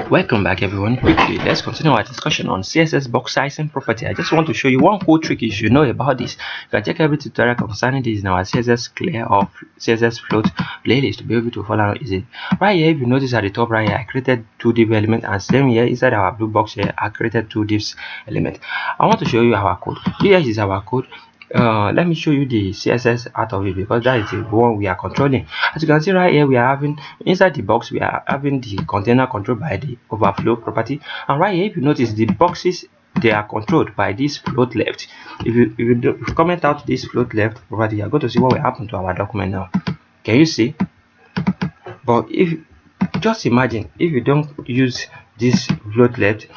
Welcome back everyone. Quickly, let's continue our discussion on CSS box sizing property. I just want to show you one cool trick you should know about this. You can check every tutorial concerning this in our CSS clear or CSS float playlist to be able to follow easy. Right here, if you notice at the top right here, I created two div element, and same here inside our blue box here, I created two divs element. I want to show you our code. Here is our code. Let me show you the CSS out of it, because that is the one we are controlling. As you can see right here, we are having inside the box, we are having the container controlled by the overflow property, and right here, if you notice, the boxes, they are controlled by this float left. If you comment out this float left property, you are going to see what will happen to our document now. Can you see? But if just imagine if you don't use this float left,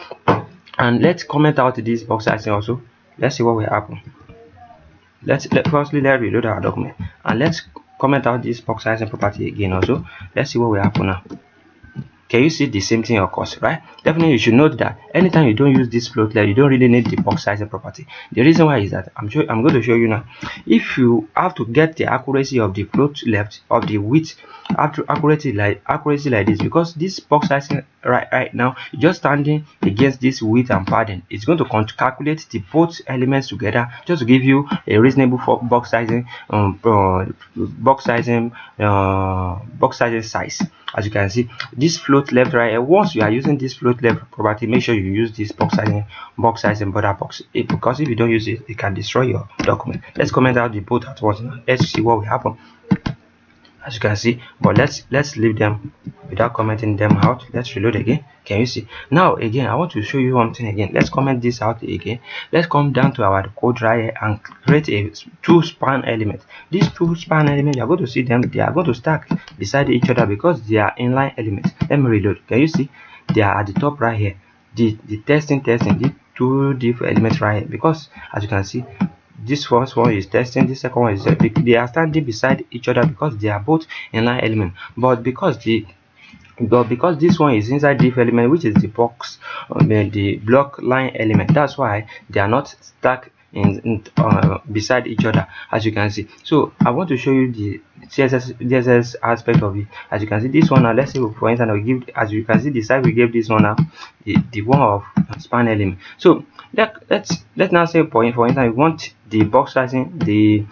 and let's comment out this box sizing also. Let's see what will happen. Let's reload our document, and let's comment out this box sizing property again also. Let's see what will happen now. Can you see the same thing occurs, right? Definitely you should note that anytime you don't use this float left, you don't really need the box sizing property. The reason why is that I'm going to show you now. If you have to get the accuracy of the float left of the width accuracy like this, because this box sizing right now just standing against this width and padding, it's going to calculate the both elements together just to give you a reasonable box sizing size. As you can see, this float left right here, once you are using this float left property, make sure you use this box sizing border box, because if you don't use it, it can destroy your document. Let's comment out the both at once now. Let's see what will happen. As you can see, but let's leave them without commenting them out. Let's reload again. Can you see? Now again, I want to show you something again. Let's comment this out again. Let's come down to our code right here and create a two span element. These two span elements, you are going to see them, they are going to stack beside each other because they are inline elements. Let me reload. Can you see? They are at the top right here. The testing the two div elements right here, because as you can see, this first one is testing, this second one is they are standing beside each other because they are both inline element. But because this one is inside div element, which is the box the block line element, that's why they are not stacked beside each other, as you can see. So I want to show you the CSS aspect of it. As you can see, this one now, let's say for instance we give, as you can see, the side we gave this one now the one of span element. So let's now say for instance we want the box sizing, the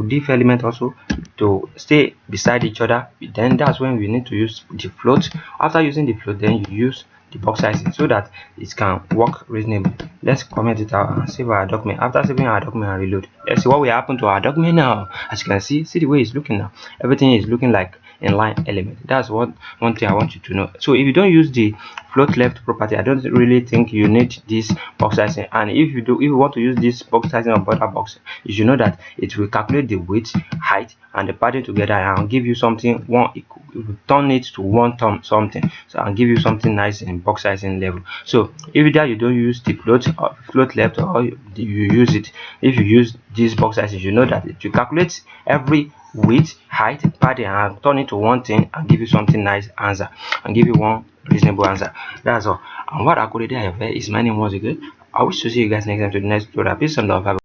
div element also to stay beside each other. Then that's when we need to use the float. After using the float, then you use the box sizing so that it can work reasonably. Let's comment it out and save our document. After saving our document and reload, let's see what will happen to our document now. As you can see the way it's looking now. Everything is looking like inline element. That's one thing I want you to know. So if you don't use the float left property, I don't really think you need this box sizing. And if you want to use this box sizing or border box, you should know that it will calculate the width, height, and the padding together and give you something turn it to one term something, so I'll give you something nice in box sizing level. So if that you don't use the float left, or you use it, if you use this box sizing, you know that it will calculate every width, height, padding, and turn it to one thing and give you something nice answer and give you one reasonable answer. That's all. And what akorede ayofe is my name once again. I wish to see you guys next time to the next tutorial. Peace and love.